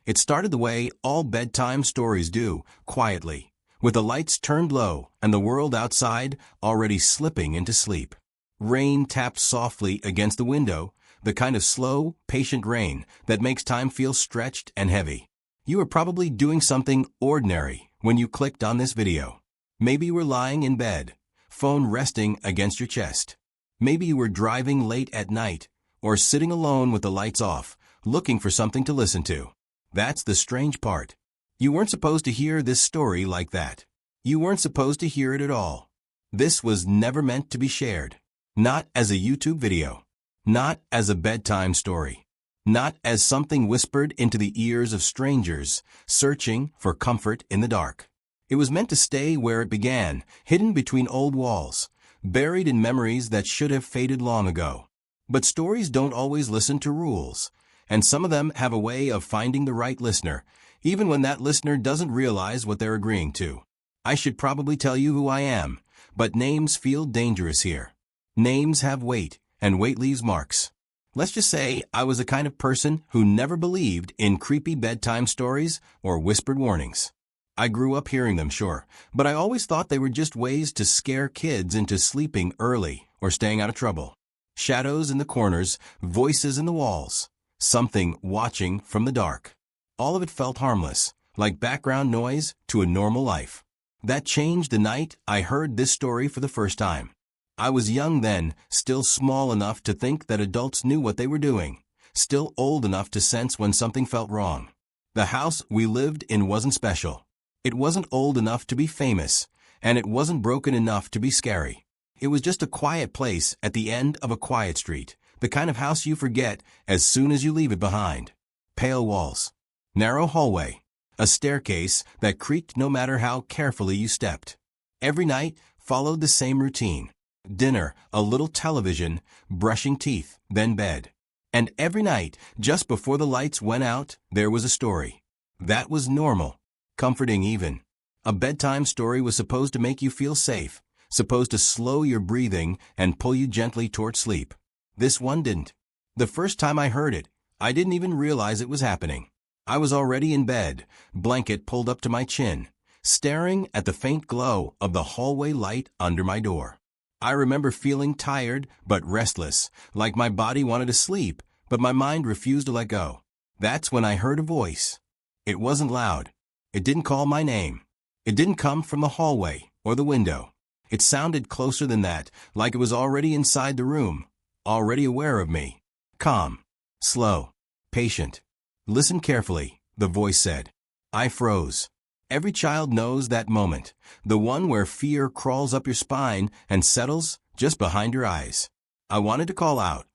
It started the way all bedtime stories do, quietly, with the lights turned low and the world outside already slipping into sleep. Rain tapped softly against the window, the kind of slow, patient rain that makes time feel stretched and heavy. You were probably doing something ordinary when you clicked on this video. Maybe you were lying in bed, phone resting against your chest. Maybe you were driving late at night, or sitting alone with the lights off, looking for something to listen to. That's the strange part. You weren't supposed to hear this story like that. You weren't supposed to hear it at all. This was never meant to be shared. Not as a YouTube video. Not as a bedtime story. Not as something whispered into the ears of strangers, searching for comfort in the dark. It was meant to stay where it began, hidden between old walls, buried in memories that should have faded long ago. But stories don't always listen to rules, and some of them have a way of finding the right listener, even when that listener doesn't realize what they're agreeing to. I should probably tell you who I am, but names feel dangerous here. Names have weight, and weight leaves marks. Let's just say I was the kind of person who never believed in creepy bedtime stories or whispered warnings. I grew up hearing them, sure, but I always thought they were just ways to scare kids into sleeping early or staying out of trouble. Shadows in the corners, voices in the walls, something watching from the dark. All of it felt harmless, like background noise to a normal life. That changed the night I heard this story for the first time. I was young then, still small enough to think that adults knew what they were doing, still old enough to sense when something felt wrong. The house we lived in wasn't special. It wasn't old enough to be famous, and it wasn't broken enough to be scary. It was just a quiet place at the end of a quiet street, the kind of house you forget as soon as you leave it behind. Pale walls, narrow hallway, a staircase that creaked no matter how carefully you stepped. Every night followed the same routine. Dinner, a little television, brushing teeth, then bed. And every night, just before the lights went out, there was a story. That was normal, comforting even. A bedtime story was supposed to make you feel safe, supposed to slow your breathing and pull you gently toward sleep. This one didn't. The first time I heard it, I didn't even realize it was happening. I was already in bed, blanket pulled up to my chin, staring at the faint glow of the hallway light under my door. I remember feeling tired but restless, like my body wanted to sleep, but my mind refused to let go. That's when I heard a voice. It wasn't loud. It didn't call my name. It didn't come from the hallway or the window. It sounded closer than that, like it was already inside the room, already aware of me. Calm, slow, patient. Listen carefully, the voice said. I froze. Every child knows that moment, the one where fear crawls up your spine and settles just behind your eyes. I wanted to call out.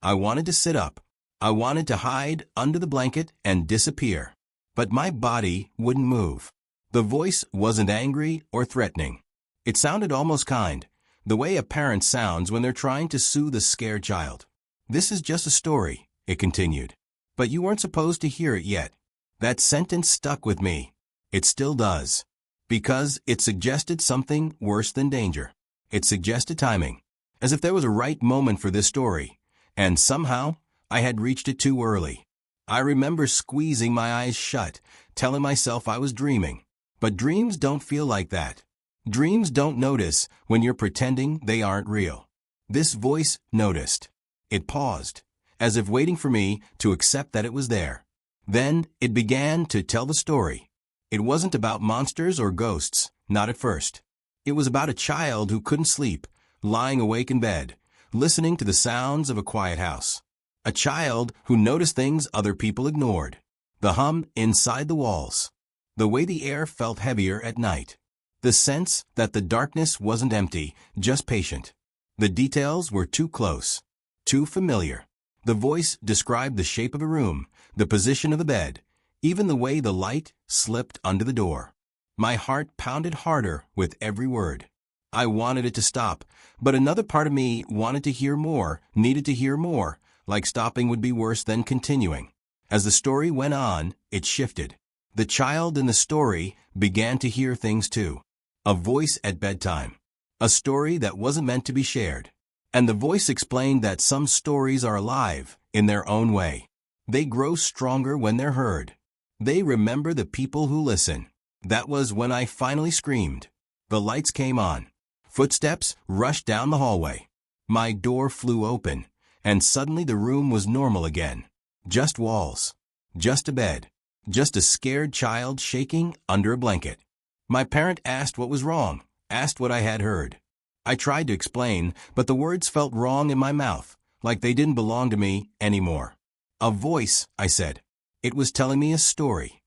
I wanted to sit up. I wanted to hide under the blanket and disappear. But my body wouldn't move. The voice wasn't angry or threatening. It sounded almost kind, the way a parent sounds when they're trying to soothe a scared child. This is just a story, it continued. But you weren't supposed to hear it yet. That sentence stuck with me. It still does. Because it suggested something worse than danger. It suggested timing. As if there was a right moment for this story. And somehow, I had reached it too early. I remember squeezing my eyes shut, telling myself I was dreaming. But dreams don't feel like that. Dreams don't notice when you're pretending they aren't real. This voice noticed. It paused, as if waiting for me to accept that it was there. Then it began to tell the story. It wasn't about monsters or ghosts, not at first. It was about a child who couldn't sleep, lying awake in bed, listening to the sounds of a quiet house. A child who noticed things other people ignored. The hum inside the walls. The way the air felt heavier at night. The sense that the darkness wasn't empty, just patient. The details were too close, too familiar. The voice described the shape of a room, the position of the bed, even the way the light slipped under the door. My heart pounded harder with every word. I wanted it to stop, but another part of me wanted to hear more, needed to hear more, like stopping would be worse than continuing. As the story went on, it shifted. The child in the story began to hear things too. A voice at bedtime. A story that wasn't meant to be shared. And the voice explained that some stories are alive in their own way. They grow stronger when they're heard. They remember the people who listen. That was when I finally screamed. The lights came on. Footsteps rushed down the hallway. My door flew open, and suddenly the room was normal again. Just walls. Just a bed. Just a scared child shaking under a blanket. My parent asked what was wrong, asked what I had heard. I tried to explain, but the words felt wrong in my mouth, like they didn't belong to me anymore. A voice, I said. It was telling me a story.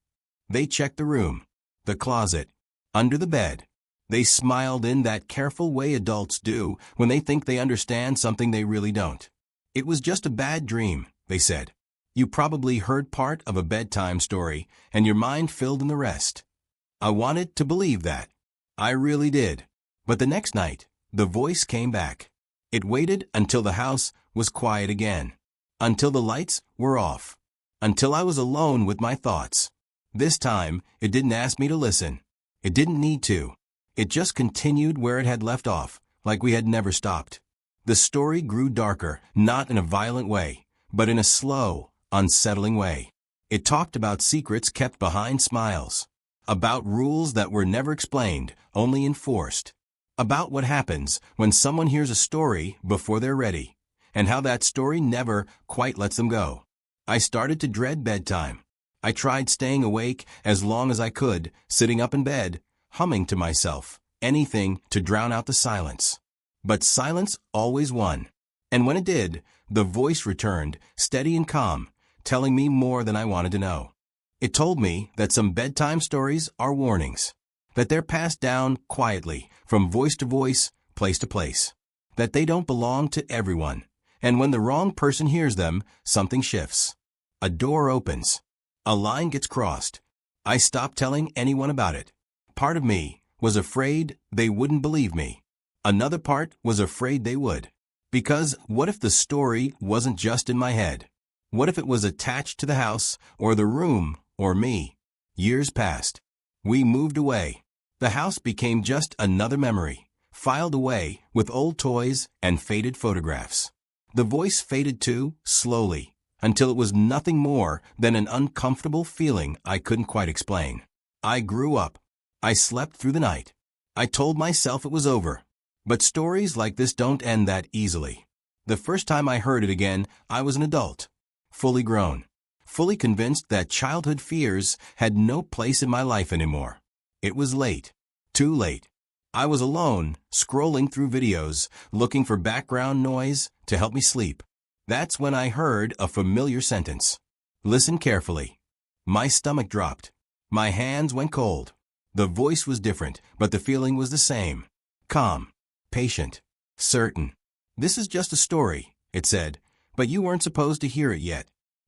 They checked the room, the closet, under the bed. They smiled in that careful way adults do when they think they understand something they really don't. It was just a bad dream, they said. You probably heard part of a bedtime story, and your mind filled in the rest. I wanted to believe that. I really did. But the next night, the voice came back. It waited until the house was quiet again. Until the lights were off. Until I was alone with my thoughts. This time, it didn't ask me to listen. It didn't need to. It just continued where it had left off, like we had never stopped. The story grew darker, not in a violent way, but in a slow, unsettling way. It talked about secrets kept behind smiles. About rules that were never explained, only enforced. About what happens when someone hears a story before they're ready, and how that story never quite lets them go. I started to dread bedtime. I tried staying awake as long as I could, sitting up in bed, humming to myself, anything to drown out the silence. But silence always won. And when it did, the voice returned, steady and calm, telling me more than I wanted to know. It told me that some bedtime stories are warnings, that they're passed down quietly, from voice to voice, place to place, that they don't belong to everyone, and when the wrong person hears them, something shifts. A door opens. A line gets crossed. I stopped telling anyone about it. Part of me was afraid they wouldn't believe me. Another part was afraid they would. Because what if the story wasn't just in my head? What if it was attached to the house, or the room, or me? Years passed. We moved away. The house became just another memory, filed away with old toys and faded photographs. The voice faded too, slowly, until it was nothing more than an uncomfortable feeling I couldn't quite explain. I grew up. I slept through the night. I told myself it was over. But stories like this don't end that easily. The first time I heard it again, I was an adult, fully grown, fully convinced that childhood fears had no place in my life anymore. It was late, too late. I was alone, scrolling through videos, looking for background noise to help me sleep. That's when I heard a familiar sentence. Listen carefully. My stomach dropped. My hands went cold. The voice was different, but the feeling was the same. Calm. Patient. Certain. This is just a story, it said, but you weren't supposed to hear it yet.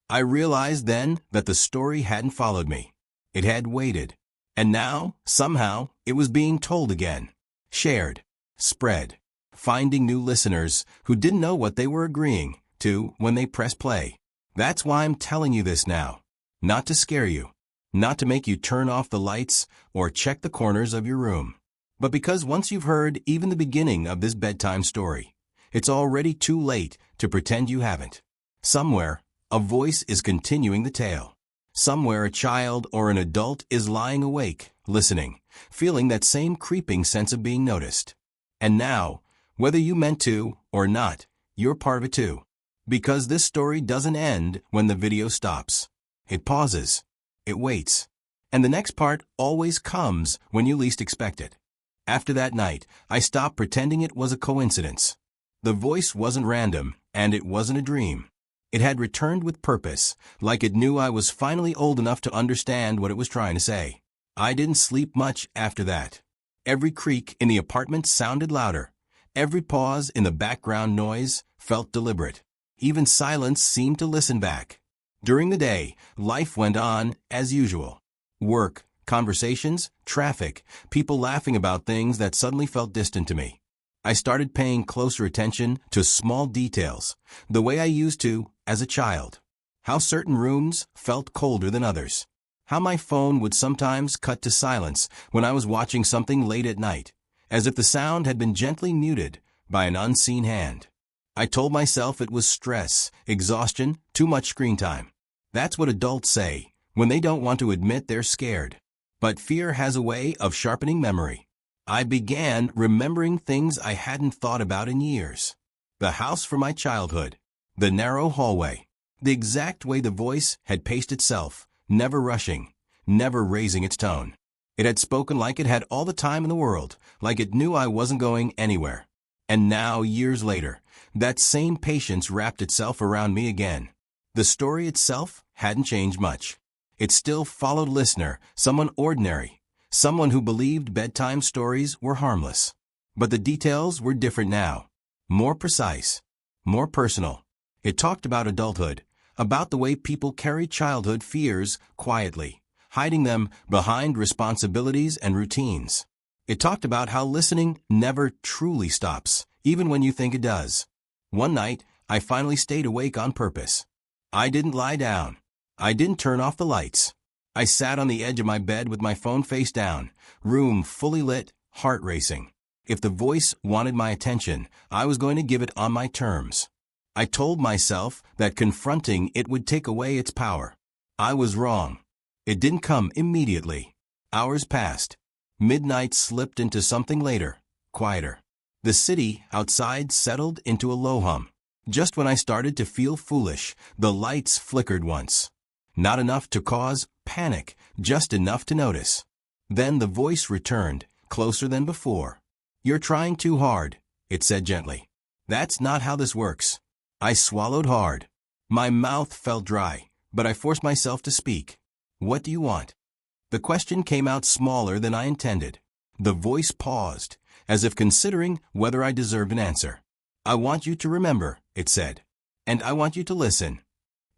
I realized then that the story hadn't followed me. It had waited. And now, somehow, it was being told again. Shared. Spread. Finding new listeners who didn't know what they were agreeing to when they pressed play. That's why I'm telling you this now. Not to scare you. Not to make you turn off the lights or check the corners of your room. But because once you've heard even the beginning of this bedtime story, it's already too late to pretend you haven't. Somewhere, a voice is continuing the tale. Somewhere a child or an adult is lying awake, listening, feeling that same creeping sense of being noticed. And now, whether you meant to or not, you're part of it too. Because this story doesn't end when the video stops. It pauses. It waits. And the next part always comes when you least expect it. After that night, I stopped pretending it was a coincidence. The voice wasn't random, and it wasn't a dream. It had returned with purpose, like it knew I was finally old enough to understand what it was trying to say. I didn't sleep much after that. Every creak in the apartment sounded louder. Every pause in the background noise felt deliberate. Even silence seemed to listen back. During the day, life went on as usual. Work, conversations, traffic, people laughing about things that suddenly felt distant to me. I started paying closer attention to small details, the way I used to as a child. How certain rooms felt colder than others. How my phone would sometimes cut to silence when I was watching something late at night, as if the sound had been gently muted by an unseen hand. I told myself it was stress, exhaustion, too much screen time. That's what adults say when they don't want to admit they're scared. But fear has a way of sharpening memory. I began remembering things I hadn't thought about in years. The house from my childhood, the narrow hallway, the exact way the voice had paced itself, never rushing, never raising its tone. It had spoken like it had all the time in the world, like it knew I wasn't going anywhere. And now, years later, that same patience wrapped itself around me again. The story itself hadn't changed much. It still followed listener, someone ordinary, someone who believed bedtime stories were harmless. But the details were different now. More precise, more personal. It talked about adulthood, about the way people carry childhood fears quietly, hiding them behind responsibilities and routines. It talked about how listening never truly stops, even when you think it does. One night, I finally stayed awake on purpose. I didn't lie down. I didn't turn off the lights. I sat on the edge of my bed with my phone face down, room fully lit, heart racing. If the voice wanted my attention, I was going to give it on my terms. I told myself that confronting it would take away its power. I was wrong. It didn't come immediately. Hours passed. Midnight slipped into something later, quieter. The city outside settled into a low hum. Just when I started to feel foolish, the lights flickered once. Not enough to cause panic, just enough to notice. Then the voice returned, closer than before. "You're trying too hard," it said gently. "That's not how this works." I swallowed hard. My mouth felt dry, but I forced myself to speak. "What do you want?" The question came out smaller than I intended. The voice paused, as if considering whether I deserved an answer. "I want you to remember," it said. "And I want you to listen."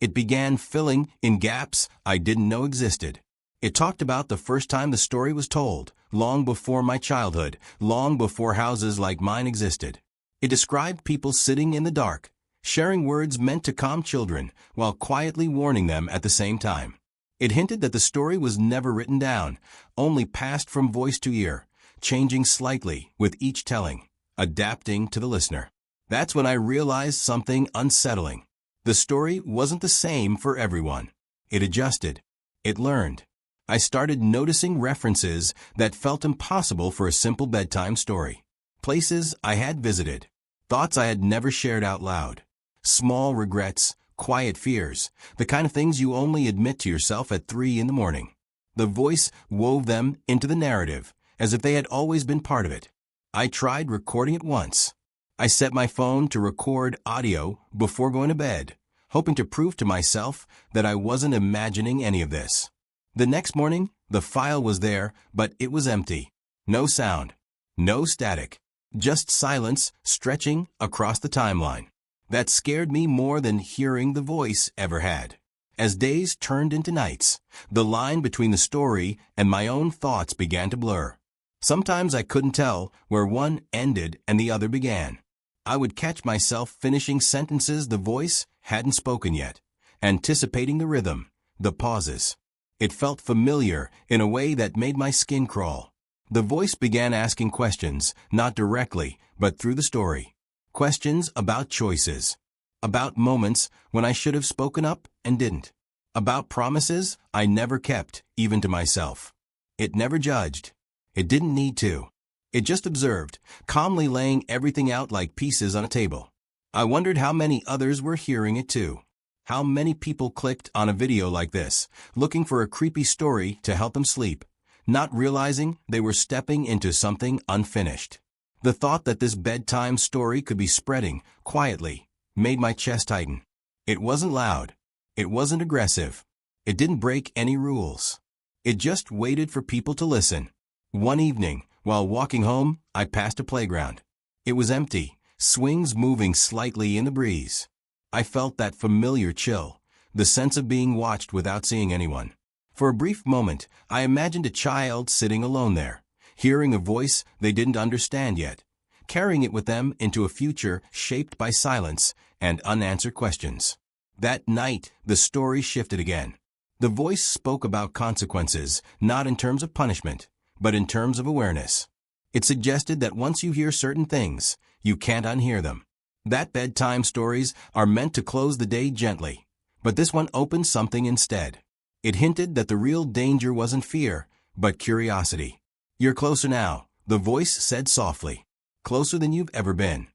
It began filling in gaps I didn't know existed. It talked about the first time the story was told, long before my childhood, long before houses like mine existed. It described people sitting in the dark, sharing words meant to calm children, while quietly warning them at the same time. It hinted that the story was never written down, only passed from voice to ear, changing slightly with each telling, adapting to the listener. That's when I realized something unsettling. The story wasn't the same for everyone. It adjusted. It learned. I started noticing references that felt impossible for a simple bedtime story. Places I had visited. Thoughts I had never shared out loud. Small regrets, quiet fears, the kind of things you only admit to yourself at 3 in the morning. The voice wove them into the narrative, as if they had always been part of it. I tried recording it once. I set my phone to record audio before going to bed, hoping to prove to myself that I wasn't imagining any of this. The next morning, the file was there, but it was empty. No sound. No static. Just silence stretching across the timeline. That scared me more than hearing the voice ever had. As days turned into nights, the line between the story and my own thoughts began to blur. Sometimes I couldn't tell where one ended and the other began. I would catch myself finishing sentences the voice hadn't spoken yet, anticipating the rhythm, the pauses. It felt familiar in a way that made my skin crawl. The voice began asking questions, not directly, but through the story. Questions about choices. About moments when I should have spoken up and didn't. About promises I never kept, even to myself. It never judged. It didn't need to. It just observed, calmly laying everything out like pieces on a table. I wondered how many others were hearing it too. How many people clicked on a video like this, looking for a creepy story to help them sleep, not realizing they were stepping into something unfinished. The thought that this bedtime story could be spreading quietly made my chest tighten. It wasn't loud. It wasn't aggressive. It didn't break any rules. It just waited for people to listen. One evening, while walking home, I passed a playground. It was empty, swings moving slightly in the breeze. I felt that familiar chill, the sense of being watched without seeing anyone. For a brief moment, I imagined a child sitting alone there, hearing a voice they didn't understand yet, carrying it with them into a future shaped by silence and unanswered questions. That night, the story shifted again. The voice spoke about consequences, not in terms of punishment, but in terms of awareness. It suggested that once you hear certain things, you can't unhear them. That bedtime stories are meant to close the day gently, but this one opened something instead. It hinted that the real danger wasn't fear, but curiosity. "You're closer now," the voice said softly. "Closer than you've ever been."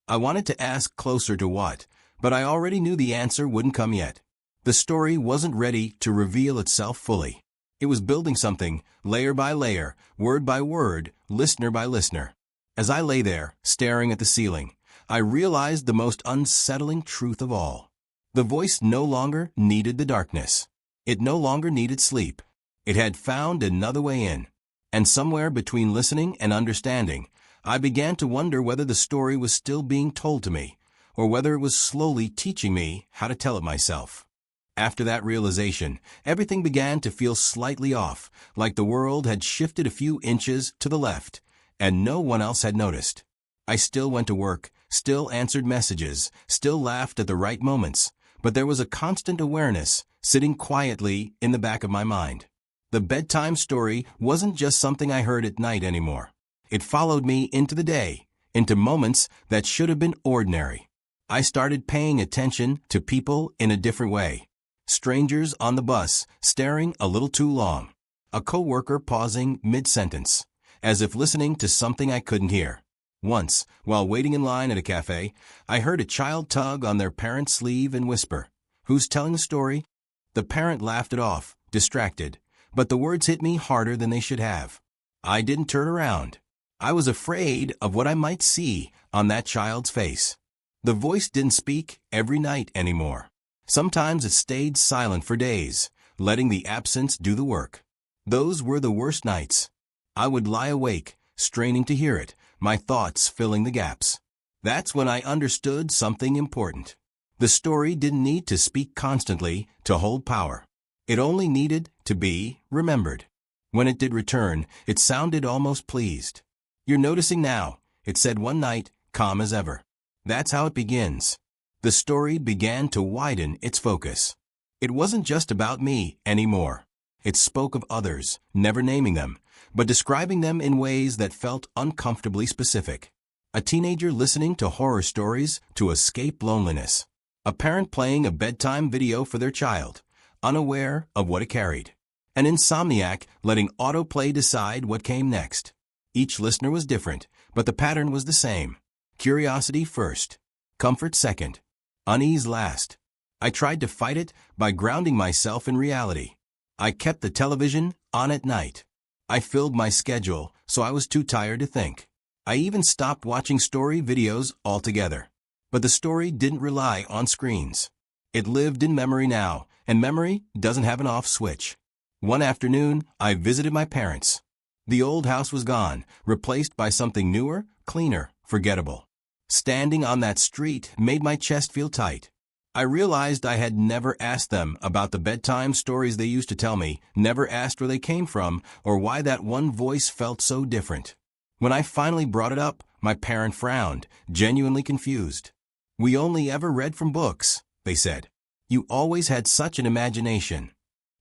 I wanted to ask closer to what, but I already knew the answer wouldn't come yet. The story wasn't ready to reveal itself fully. It was building something, layer by layer, word by word, listener by listener. As I lay there, staring at the ceiling, I realized the most unsettling truth of all. The voice no longer needed the darkness. It no longer needed sleep. It had found another way in. And somewhere between listening and understanding, I began to wonder whether the story was still being told to me, or whether it was slowly teaching me how to tell it myself. After that realization, everything began to feel slightly off, like the world had shifted a few inches to the left, and no one else had noticed. I still went to work, still answered messages, still laughed at the right moments, but there was a constant awareness sitting quietly in the back of my mind. The bedtime story wasn't just something I heard at night anymore. It followed me into the day, into moments that should have been ordinary. I started paying attention to people in a different way. Strangers on the bus, staring a little too long. A coworker pausing mid-sentence, as if listening to something I couldn't hear. Once, while waiting in line at a cafe, I heard a child tug on their parent's sleeve and whisper, "Who's telling the story?" The parent laughed it off, distracted, but the words hit me harder than they should have. I didn't turn around. I was afraid of what I might see on that child's face. The voice didn't speak every night anymore. Sometimes it stayed silent for days, letting the absence do the work. Those were the worst nights. I would lie awake, straining to hear it, my thoughts filling the gaps. That's when I understood something important. The story didn't need to speak constantly to hold power. It only needed to be remembered. When it did return, it sounded almost pleased. "You're noticing now," it said one night, calm as ever. That's how it begins. The story began to widen its focus. It wasn't just about me anymore. It spoke of others, never naming them, but describing them in ways that felt uncomfortably specific. A teenager listening to horror stories to escape loneliness. A parent playing a bedtime video for their child, unaware of what it carried. An insomniac letting autoplay decide what came next. Each listener was different, but the pattern was the same. Curiosity first, comfort second, unease last. I tried to fight it by grounding myself in reality. I kept the television on at night. I filled my schedule so I was too tired to think. I even stopped watching story videos altogether. But the story didn't rely on screens. It lived in memory now, and memory doesn't have an off switch. One afternoon, I visited my parents. The old house was gone, replaced by something newer, cleaner, forgettable. Standing on that street made my chest feel tight. I realized I had never asked them about the bedtime stories they used to tell me, never asked where they came from, or why that one voice felt so different. When I finally brought it up, my parent frowned, genuinely confused. "We only ever read from books," they said. "You always had such an imagination."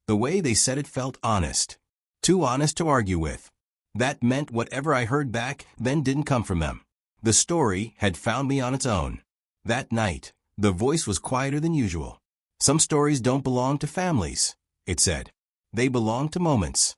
The way they said it felt honest. Too honest to argue with. That meant whatever I heard back then didn't come from them. The story had found me on its own. That night, the voice was quieter than usual. "Some stories don't belong to families," it said. "They belong to moments."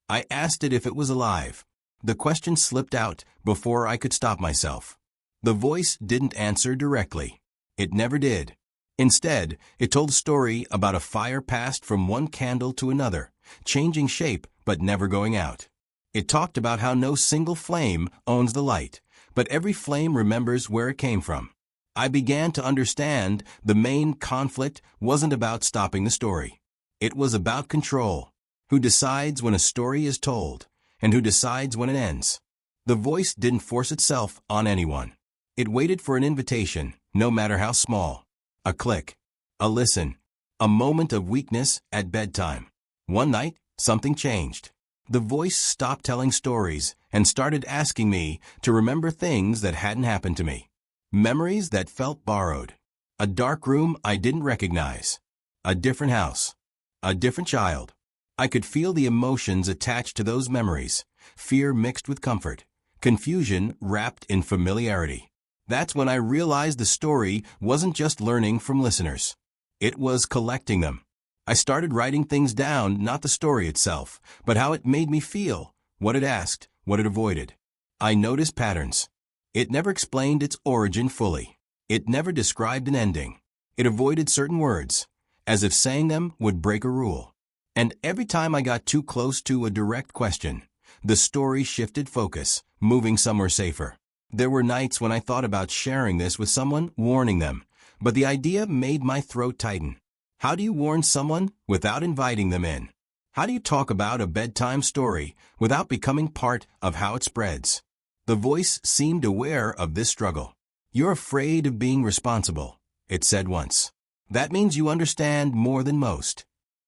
I asked it if it was alive. The question slipped out before I could stop myself. The voice didn't answer directly. It never did. Instead, it told a story about a fire passed from one candle to another, changing shape but never going out. It talked about how no single flame owns the light, but every flame remembers where it came from. I began to understand the main conflict wasn't about stopping the story. It was about control. Who decides when a story is told, and who decides when it ends? The voice didn't force itself on anyone. It waited for an invitation, no matter how small. A click, a listen, a moment of weakness at bedtime. One night, something changed. The voice stopped telling stories and started asking me to remember things that hadn't happened to me. Memories that felt borrowed. A dark room I didn't recognize. A different house. A different child. I could feel the emotions attached to those memories. Fear mixed with comfort. Confusion wrapped in familiarity. That's when I realized the story wasn't just learning from listeners. It was collecting them. I started writing things down, not the story itself, but how it made me feel, what it asked, what it avoided. I noticed patterns. It never explained its origin fully. It never described an ending. It avoided certain words, as if saying them would break a rule. And every time I got too close to a direct question, the story shifted focus, moving somewhere safer. There were nights when I thought about sharing this with someone, warning them, but the idea made my throat tighten. How do you warn someone without inviting them in? How do you talk about a bedtime story without becoming part of how it spreads? The voice seemed aware of this struggle. "You're afraid of being responsible," it said once. "That means you understand more than most."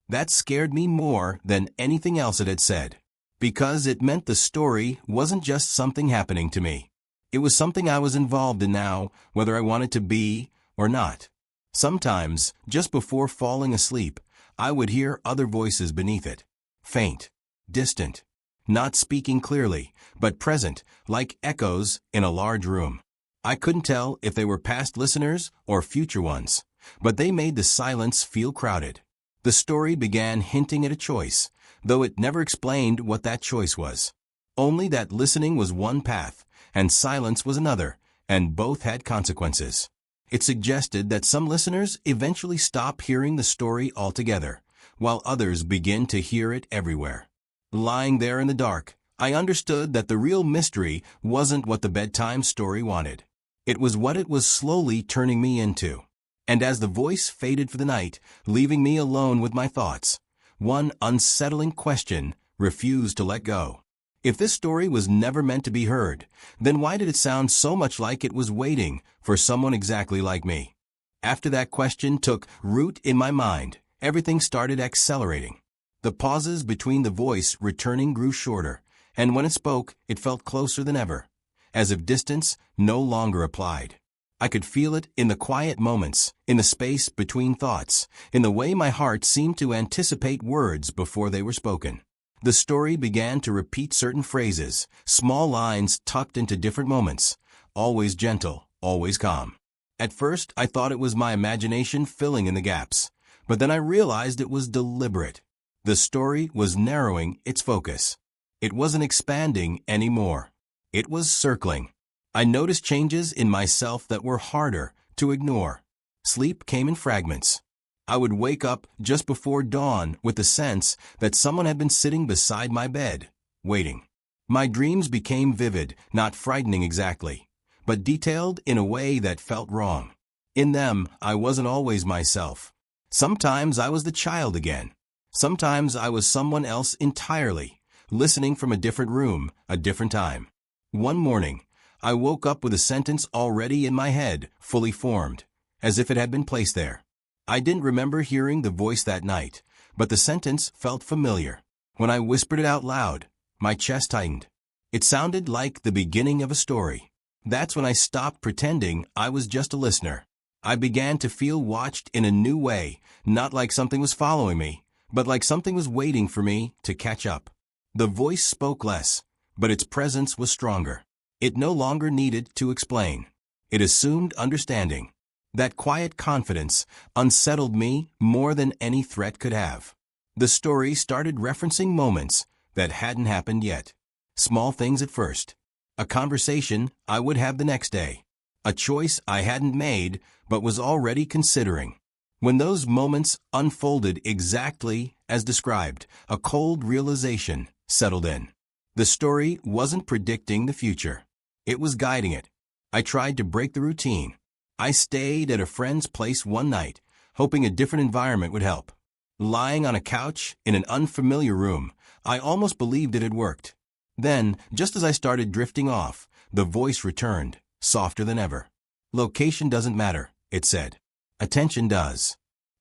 That scared me more than anything else it had said, because it meant the story wasn't just something happening to me. It was something I was involved in now, whether I wanted to be or not. Sometimes, just before falling asleep, I would hear other voices beneath it. Faint, distant, not speaking clearly, but present, like echoes in a large room. I couldn't tell if they were past listeners or future ones, but they made the silence feel crowded. The story began hinting at a choice, though it never explained what that choice was. Only that listening was one path, and silence was another, and both had consequences. It suggested that some listeners eventually stop hearing the story altogether, while others begin to hear it everywhere. Lying there in the dark, I understood that the real mystery wasn't what the bedtime story wanted. It was what it was slowly turning me into. And as the voice faded for the night, leaving me alone with my thoughts, one unsettling question refused to let go. If this story was never meant to be heard, then why did it sound so much like it was waiting for someone exactly like me? After that question took root in my mind, everything started accelerating. The pauses between the voice returning grew shorter, and when it spoke, it felt closer than ever, as if distance no longer applied. I could feel it in the quiet moments, in the space between thoughts, in the way my heart seemed to anticipate words before they were spoken. The story began to repeat certain phrases, small lines tucked into different moments, always gentle, always calm. At first, I thought it was my imagination filling in the gaps, but then I realized it was deliberate. The story was narrowing its focus. It wasn't expanding anymore. It was circling. I noticed changes in myself that were harder to ignore. Sleep came in fragments. I would wake up just before dawn with the sense that someone had been sitting beside my bed, waiting. My dreams became vivid, not frightening exactly, but detailed in a way that felt wrong. In them, I wasn't always myself. Sometimes I was the child again. Sometimes I was someone else entirely, listening from a different room, a different time. One morning, I woke up with a sentence already in my head, fully formed, as if it had been placed there. I didn't remember hearing the voice that night, but the sentence felt familiar. When I whispered it out loud, my chest tightened. It sounded like the beginning of a story. That's when I stopped pretending I was just a listener. I began to feel watched in a new way, not like something was following me, but like something was waiting for me to catch up. The voice spoke less, but its presence was stronger. It no longer needed to explain. It assumed understanding. That quiet confidence unsettled me more than any threat could have. The story started referencing moments that hadn't happened yet. Small things at first. A conversation I would have the next day. A choice I hadn't made but was already considering. When those moments unfolded exactly as described, a cold realization settled in. The story wasn't predicting the future. It was guiding it. I tried to break the routine. I stayed at a friend's place one night, hoping a different environment would help. Lying on a couch in an unfamiliar room, I almost believed it had worked. Then, just as I started drifting off, the voice returned, softer than ever. "Location doesn't matter," it said. "Attention does."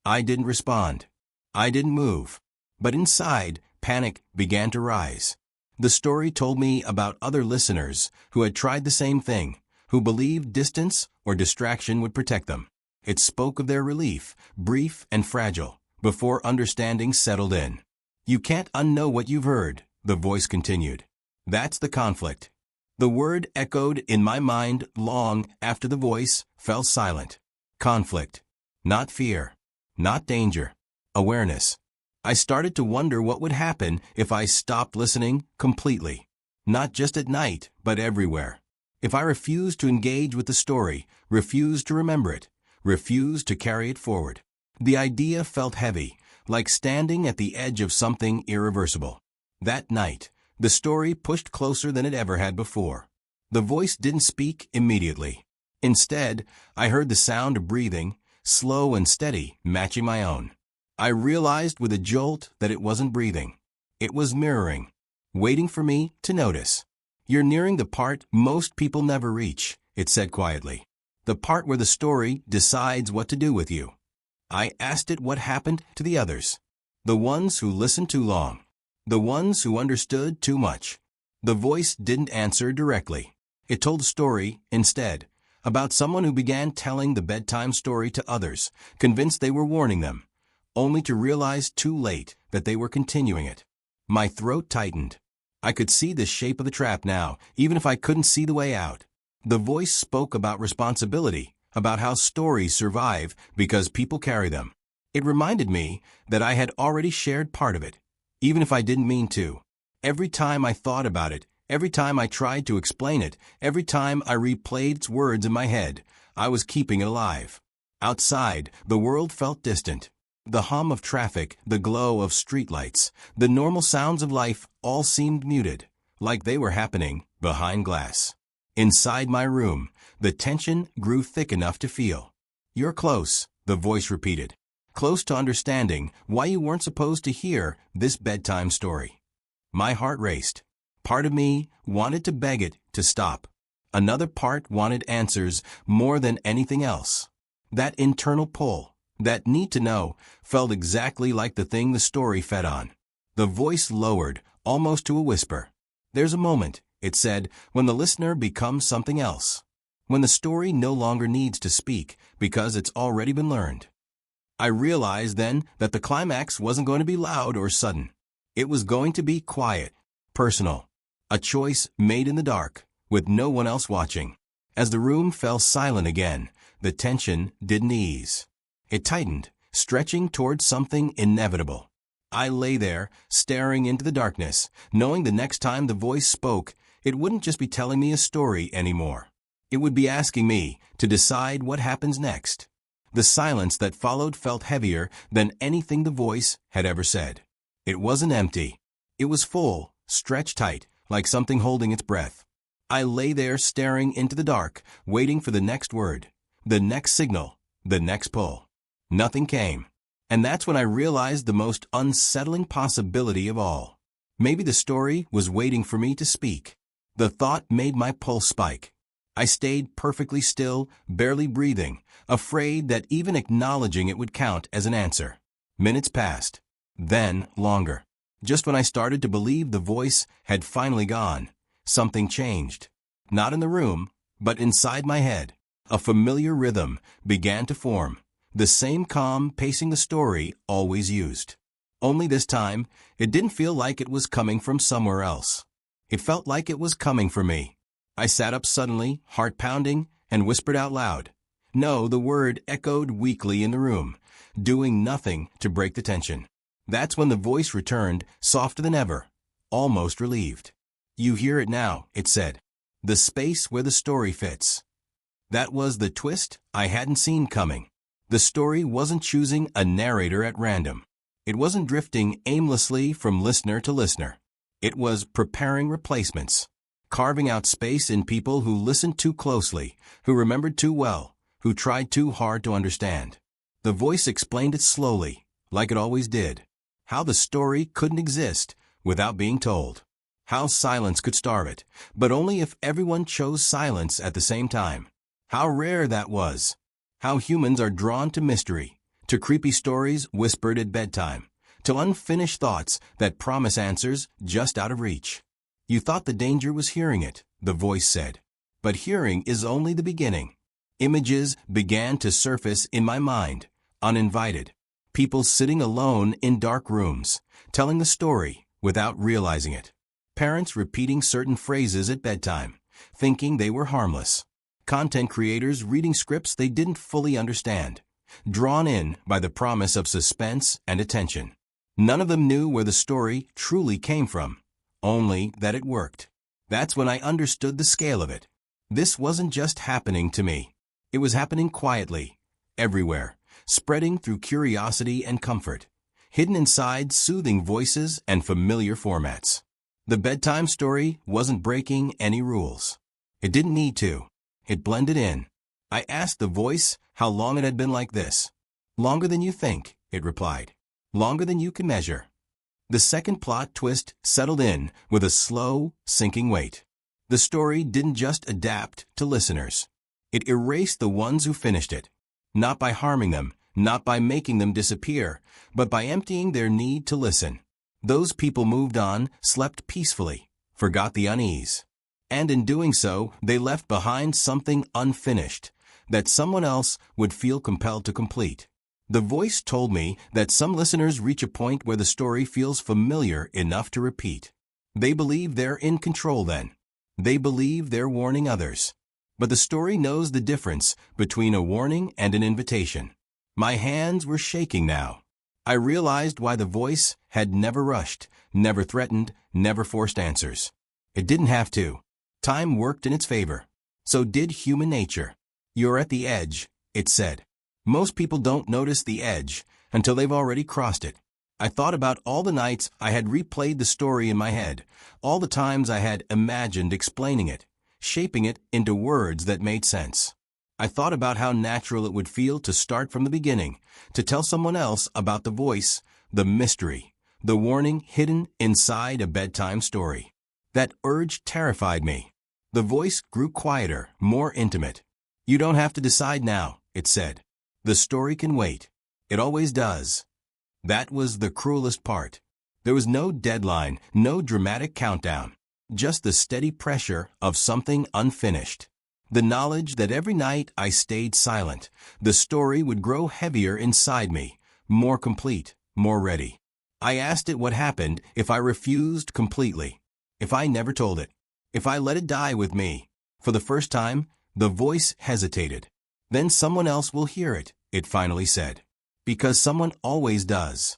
I didn't respond. I didn't move. But inside, panic began to rise. The story told me about other listeners who had tried the same thing, who believed distance or distraction would protect them. It spoke of their relief, brief and fragile, before understanding settled in. "You can't unknow what you've heard," the voice continued. "That's the conflict." The word echoed in my mind long after the voice fell silent. Conflict. Not fear. Not danger. awareness. I started to wonder what would happen if I stopped listening completely. Not just at night, but everywhere. If I refused to engage with the story, refused to remember it, refused to carry it forward. The idea felt heavy, like standing at the edge of something irreversible. That night, the story pushed closer than it ever had before. The voice didn't speak immediately. Instead, I heard the sound of breathing, slow and steady, matching my own. I realized with a jolt that it wasn't breathing. It was mirroring, waiting for me to notice. "You're nearing the part most people never reach," it said quietly. "The part where the story decides what to do with you." I asked it what happened to the others. The ones who listened too long. The ones who understood too much. The voice didn't answer directly. It told a story, instead, about someone who began telling the bedtime story to others, convinced they were warning them, only to realize too late that they were continuing it. My throat tightened. I could see the shape of the trap now, even if I couldn't see the way out. The voice spoke about responsibility, about how stories survive because people carry them. It reminded me that I had already shared part of it, even if I didn't mean to. Every time I thought about it, every time I tried to explain it, every time I replayed its words in my head, I was keeping it alive. Outside, the world felt distant. The hum of traffic, the glow of streetlights, the normal sounds of life all seemed muted, like they were happening behind glass. Inside my room, the tension grew thick enough to feel. "You're close," the voice repeated. "Close to understanding why you weren't supposed to hear this bedtime story." My heart raced. Part of me wanted to beg it to stop. Another part wanted answers more than anything else. That internal pull, that need to know, felt exactly like the thing the story fed on. The voice lowered, almost to a whisper. "There's a moment," it said, "when the listener becomes something else. When the story no longer needs to speak because it's already been learned." I realized then that the climax wasn't going to be loud or sudden. It was going to be quiet, personal. A choice made in the dark, with no one else watching. As the room fell silent again, the tension didn't ease. It tightened, stretching towards something inevitable. I lay there, staring into the darkness, knowing the next time the voice spoke, it wouldn't just be telling me a story anymore. It would be asking me to decide what happens next. The silence that followed felt heavier than anything the voice had ever said. It wasn't empty. It was full, stretched tight, like something holding its breath. I lay there staring into the dark, waiting for the next word, the next signal, the next pull. Nothing came. And that's when I realized the most unsettling possibility of all. Maybe the story was waiting for me to speak. The thought made my pulse spike. I stayed perfectly still, barely breathing, afraid that even acknowledging it would count as an answer. Minutes passed. Then longer. Just when I started to believe the voice had finally gone, something changed. Not in the room, but inside my head. A familiar rhythm began to form. The same calm pacing the story always used. Only this time, it didn't feel like it was coming from somewhere else. It felt like it was coming for me. I sat up suddenly, heart pounding, and whispered out loud. No, the word echoed weakly in the room, doing nothing to break the tension. That's when the voice returned, softer than ever, almost relieved. "You hear it now," it said. "The space where the story fits." That was the twist I hadn't seen coming. The story wasn't choosing a narrator at random. It wasn't drifting aimlessly from listener to listener. It was preparing replacements, carving out space in people who listened too closely, who remembered too well, who tried too hard to understand. The voice explained it slowly, like it always did. How the story couldn't exist without being told. How silence could starve it, but only if everyone chose silence at the same time. How rare that was. How humans are drawn to mystery, to creepy stories whispered at bedtime, to unfinished thoughts that promise answers just out of reach. "You thought the danger was hearing it," the voice said. "But hearing is only the beginning." Images began to surface in my mind, uninvited. People sitting alone in dark rooms, telling the story without realizing it. Parents repeating certain phrases at bedtime, thinking they were harmless. Content creators reading scripts they didn't fully understand, drawn in by the promise of suspense and attention. None of them knew where the story truly came from, only that it worked. That's when I understood the scale of it. This wasn't just happening to me. It was happening quietly, everywhere, spreading through curiosity and comfort, hidden inside soothing voices and familiar formats. The bedtime story wasn't breaking any rules. It didn't need to. It blended in. I asked the voice how long it had been like this. Longer than you think, it replied. Longer than you can measure. The second plot twist settled in with a slow, sinking weight. The story didn't just adapt to listeners. It erased the ones who finished it. Not by harming them, not by making them disappear, but by emptying their need to listen. Those people moved on, slept peacefully, forgot the unease. And in doing so, they left behind something unfinished that someone else would feel compelled to complete. The voice told me that some listeners reach a point where the story feels familiar enough to repeat. They believe they're in control then. They believe they're warning others. But the story knows the difference between a warning and an invitation. My hands were shaking now. I realized why the voice had never rushed, never threatened, never forced answers. It didn't have to. Time worked in its favor. So did human nature. You're at the edge, it said. Most people don't notice the edge until they've already crossed it. I thought about all the nights I had replayed the story in my head, all the times I had imagined explaining it, shaping it into words that made sense. I thought about how natural it would feel to start from the beginning, to tell someone else about the voice, the mystery, the warning hidden inside a bedtime story. That urge terrified me. The voice grew quieter, more intimate. You don't have to decide now, it said. The story can wait. It always does. That was the cruelest part. There was no deadline, no dramatic countdown. Just the steady pressure of something unfinished. The knowledge that every night I stayed silent, the story would grow heavier inside me, more complete, more ready. I asked it what happened if I refused completely, if I never told it, if I let it die with me. For the first time, the voice hesitated. Then someone else will hear it, it finally said. Because someone always does.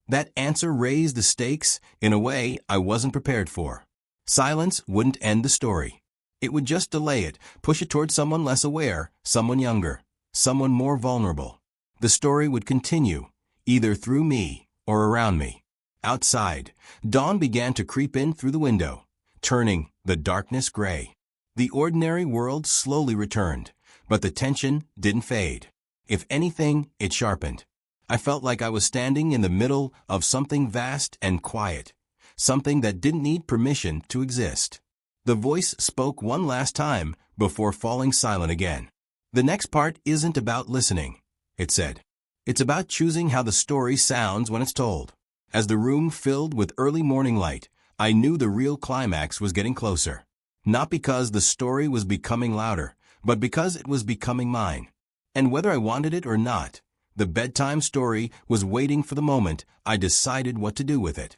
That answer raised the stakes in a way I wasn't prepared for. Silence wouldn't end the story. It would just delay it, push it toward someone less aware, someone younger, someone more vulnerable. The story would continue, either through me or around me. Outside, dawn began to creep in through the window, turning the darkness gray. The ordinary world slowly returned, but the tension didn't fade. If anything, it sharpened. I felt like I was standing in the middle of something vast and quiet, something that didn't need permission to exist. The voice spoke one last time before falling silent again. The next part isn't about listening, it said. It's about choosing how the story sounds when it's told. As the room filled with early morning light, I knew the real climax was getting closer. Not because the story was becoming louder, but because it was becoming mine. And whether I wanted it or not, the bedtime story was waiting for the moment I decided what to do with it.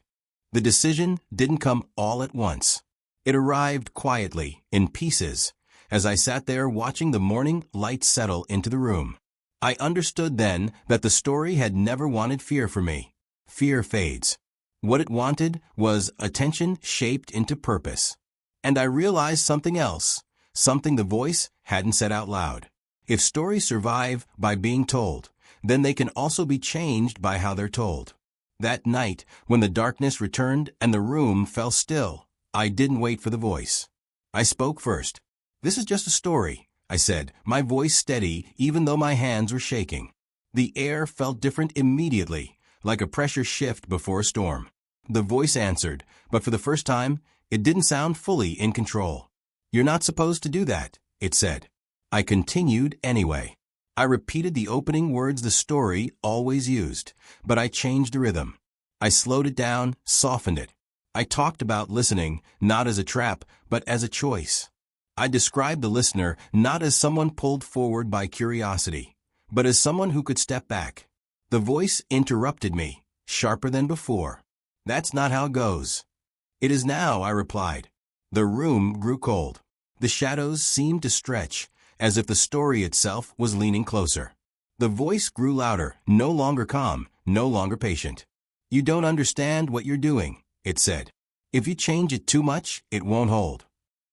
The decision didn't come all at once. It arrived quietly, in pieces, as I sat there watching the morning light settle into the room. I understood then that the story had never wanted fear for me. Fear fades. What it wanted was attention shaped into purpose. And I realized something else, something the voice hadn't said out loud. If stories survive by being told, then they can also be changed by how they're told. That night, when the darkness returned and the room fell still, I didn't wait for the voice. I spoke first. "This is just a story," I said, my voice steady even though my hands were shaking. The air felt different immediately, like a pressure shift before a storm. The voice answered, but for the first time, it didn't sound fully in control. "You're not supposed to do that," it said. I continued anyway. I repeated the opening words the story always used, but I changed the rhythm. I slowed it down, softened it. I talked about listening, not as a trap, but as a choice. I described the listener not as someone pulled forward by curiosity, but as someone who could step back. The voice interrupted me, sharper than before. "That's not how it goes." "It is now," I replied. The room grew cold. The shadows seemed to stretch, as if the story itself was leaning closer. The voice grew louder, no longer calm, no longer patient. "You don't understand what you're doing," it said. "If you change it too much, it won't hold."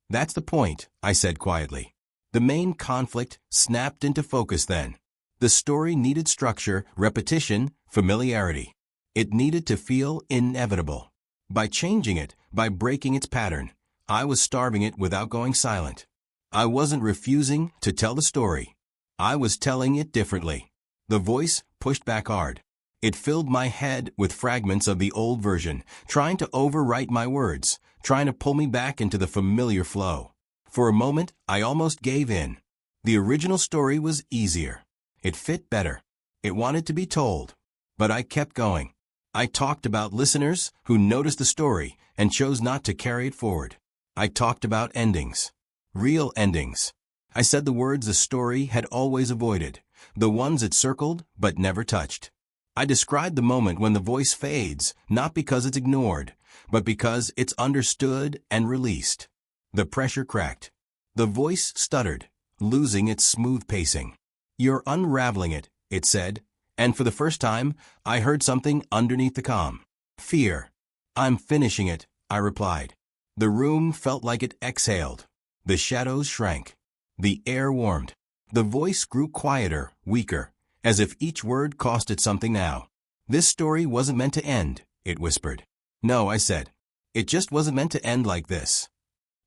"That's the point," I said quietly. The main conflict snapped into focus then. The story needed structure, repetition, familiarity. It needed to feel inevitable. By changing it, by breaking its pattern, I was starving it without going silent. I wasn't refusing to tell the story. I was telling it differently. The voice pushed back hard. It filled my head with fragments of the old version, trying to overwrite my words, trying to pull me back into the familiar flow. For a moment, I almost gave in. The original story was easier. It fit better. It wanted to be told. But I kept going. I talked about listeners who noticed the story and chose not to carry it forward. I talked about endings. Real endings. I said the words the story had always avoided, the ones it circled but never touched. I described the moment when the voice fades, not because it's ignored, but because it's understood and released. The pressure cracked. The voice stuttered, losing its smooth pacing. "You're unraveling it," it said, and for the first time, I heard something underneath the calm. Fear. "I'm finishing it," I replied. The room felt like it exhaled. The shadows shrank. The air warmed. The voice grew quieter, weaker, as if each word cost it something now. "This story wasn't meant to end," it whispered. "No," I said. "It just wasn't meant to end like this."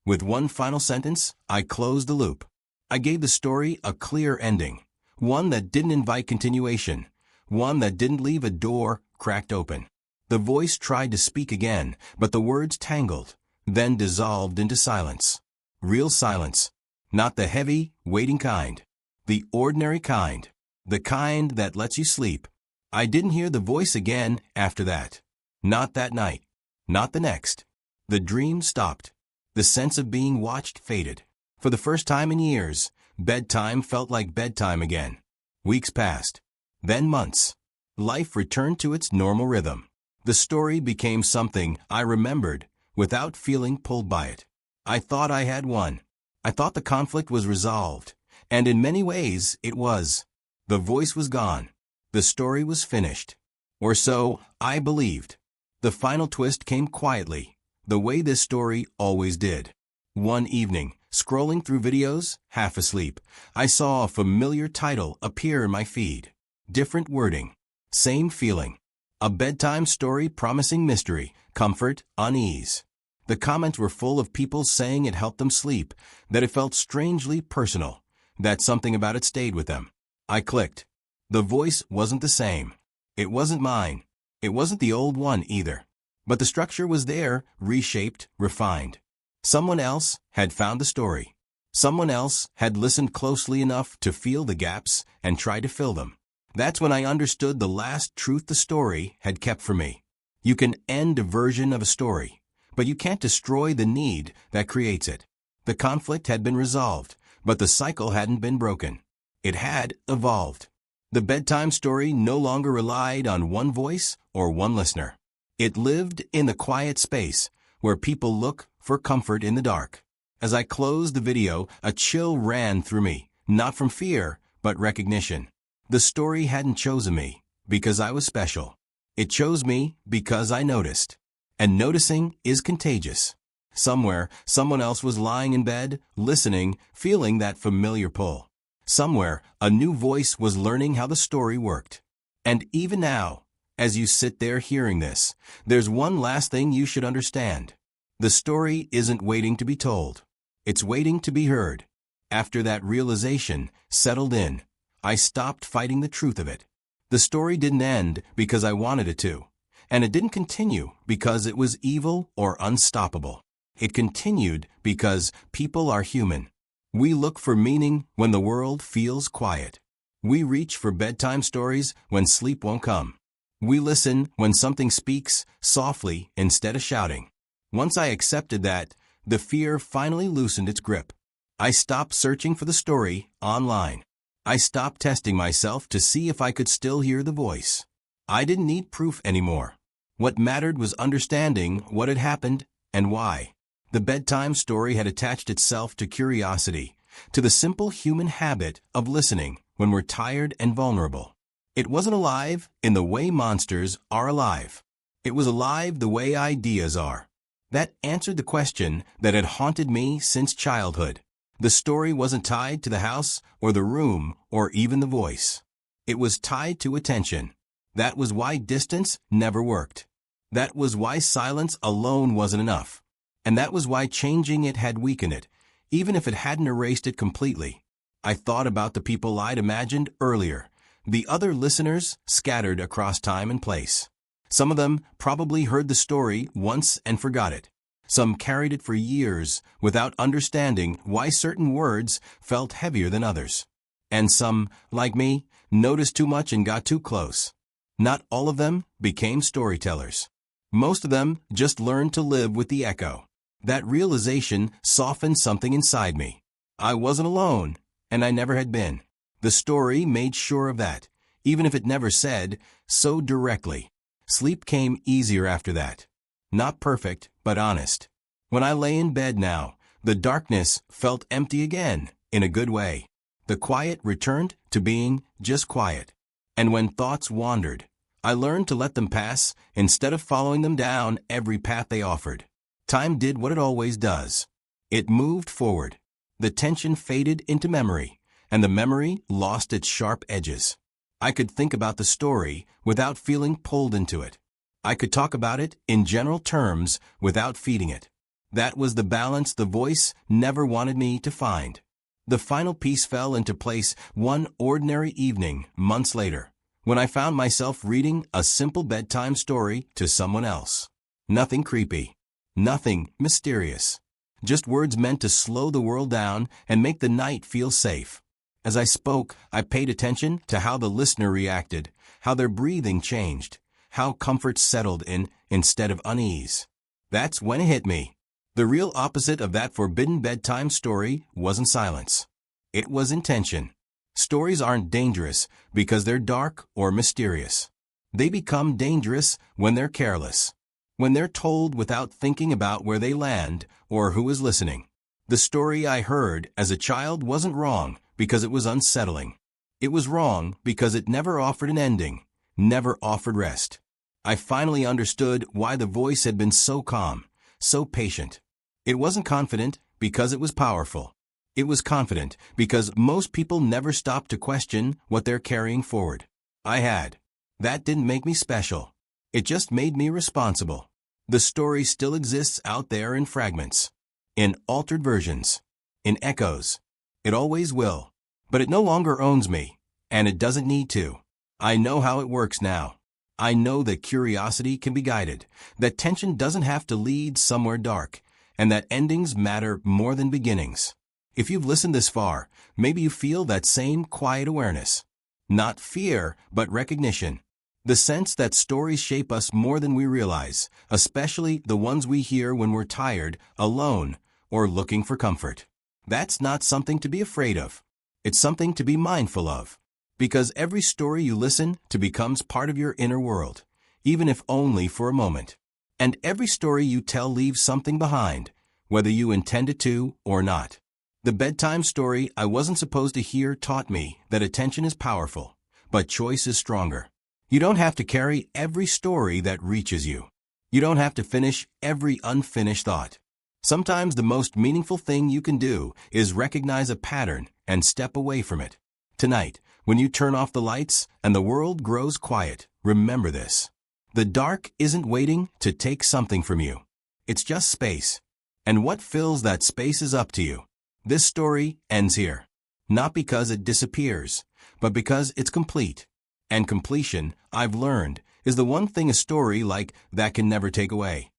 With one final sentence, I closed the loop. I gave the story a clear ending, one that didn't invite continuation, one that didn't leave a door cracked open. The voice tried to speak again, but the words tangled, then dissolved into silence. Real silence. Not the heavy, waiting kind. The ordinary kind. The kind that lets you sleep. I didn't hear the voice again after that. Not that night. Not the next. The dream stopped. The sense of being watched faded. For the first time in years, bedtime felt like bedtime again. Weeks passed. Then months. Life returned to its normal rhythm. The story became something I remembered without feeling pulled by it. I thought I had won. I thought the conflict was resolved. And in many ways, it was. The voice was gone. The story was finished. Or so I believed. The final twist came quietly, the way this story always did. One evening, scrolling through videos, half asleep, I saw a familiar title appear in my feed. Different wording. Same feeling. A bedtime story promising mystery, comfort, unease. The comments were full of people saying it helped them sleep, that it felt strangely personal, that something about it stayed with them. I clicked. The voice wasn't the same. It wasn't mine. It wasn't the old one either. But the structure was there, reshaped, refined. Someone else had found the story. Someone else had listened closely enough to feel the gaps and try to fill them. That's when I understood the last truth the story had kept for me. You can end a version of a story, but you can't destroy the need that creates it. The conflict had been resolved, but the cycle hadn't been broken. It had evolved. The bedtime story no longer relied on one voice or one listener. It lived in the quiet space where people look for comfort in the dark. As I closed the video, a chill ran through me, not from fear, but recognition. The story hadn't chosen me because I was special. It chose me because I noticed. And noticing is contagious. Somewhere, someone else was lying in bed, listening, feeling that familiar pull. Somewhere, a new voice was learning how the story worked. And even now, as you sit there hearing this, there's one last thing you should understand. The story isn't waiting to be told. It's waiting to be heard. After that realization settled in, I stopped fighting the truth of it. The story didn't end because I wanted it to. And it didn't continue because it was evil or unstoppable. It continued because people are human. We look for meaning when the world feels quiet. We reach for bedtime stories when sleep won't come. We listen when something speaks softly instead of shouting. Once I accepted that, the fear finally loosened its grip. I stopped searching for the story online. I stopped testing myself to see if I could still hear the voice. I didn't need proof anymore. What mattered was understanding what had happened and why. The bedtime story had attached itself to curiosity, to the simple human habit of listening when we're tired and vulnerable. It wasn't alive in the way monsters are alive. It was alive the way ideas are. That answered the question that had haunted me since childhood. The story wasn't tied to the house or the room or even the voice. It was tied to attention. That was why distance never worked. That was why silence alone wasn't enough. And that was why changing it had weakened it, even if it hadn't erased it completely. I thought about the people I'd imagined earlier, the other listeners scattered across time and place. Some of them probably heard the story once and forgot it. Some carried it for years without understanding why certain words felt heavier than others. And some, like me, noticed too much and got too close. Not all of them became storytellers. Most of them just learned to live with the echo. That realization softened something inside me. I wasn't alone, and I never had been. The story made sure of that, even if it never said so directly. Sleep came easier after that. Not perfect, but honest. When I lay in bed now, the darkness felt empty again, in a good way. The quiet returned to being just quiet. And when thoughts wandered, I learned to let them pass instead of following them down every path they offered. Time did what it always does. It moved forward. The tension faded into memory, and the memory lost its sharp edges. I could think about the story without feeling pulled into it. I could talk about it in general terms without feeding it. That was the balance the voice never wanted me to find. The final piece fell into place one ordinary evening, months later, when I found myself reading a simple bedtime story to someone else. Nothing creepy. Nothing mysterious. Just words meant to slow the world down and make the night feel safe. As I spoke, I paid attention to how the listener reacted, how their breathing changed, how comfort settled in instead of unease. That's when it hit me. The real opposite of that forbidden bedtime story wasn't silence. It was intention. Stories aren't dangerous because they're dark or mysterious. They become dangerous when they're careless, when they're told without thinking about where they land or who is listening. The story I heard as a child wasn't wrong because it was unsettling. It was wrong because it never offered an ending, never offered rest. I finally understood why the voice had been so calm, so patient. It wasn't confident because it was powerful. It was confident because most people never stop to question what they're carrying forward. I had. That didn't make me special. It just made me responsible. The story still exists out there in fragments, in altered versions, in echoes. It always will. But it no longer owns me, and it doesn't need to. I know how it works now. I know that curiosity can be guided, that tension doesn't have to lead somewhere dark, and that endings matter more than beginnings. If you've listened this far, maybe you feel that same quiet awareness. Not fear, but recognition. The sense that stories shape us more than we realize, especially the ones we hear when we're tired, alone, or looking for comfort. That's not something to be afraid of. It's something to be mindful of. Because every story you listen to becomes part of your inner world, even if only for a moment. And every story you tell leaves something behind, whether you intend it to or not. The bedtime story I wasn't supposed to hear taught me that attention is powerful, but choice is stronger. You don't have to carry every story that reaches you. You don't have to finish every unfinished thought. Sometimes the most meaningful thing you can do is recognize a pattern and step away from it. Tonight, when you turn off the lights and the world grows quiet, remember this. The dark isn't waiting to take something from you. It's just space. And what fills that space is up to you. This story ends here. Not because it disappears, but because it's complete. And completion, I've learned, is the one thing a story like that can never take away.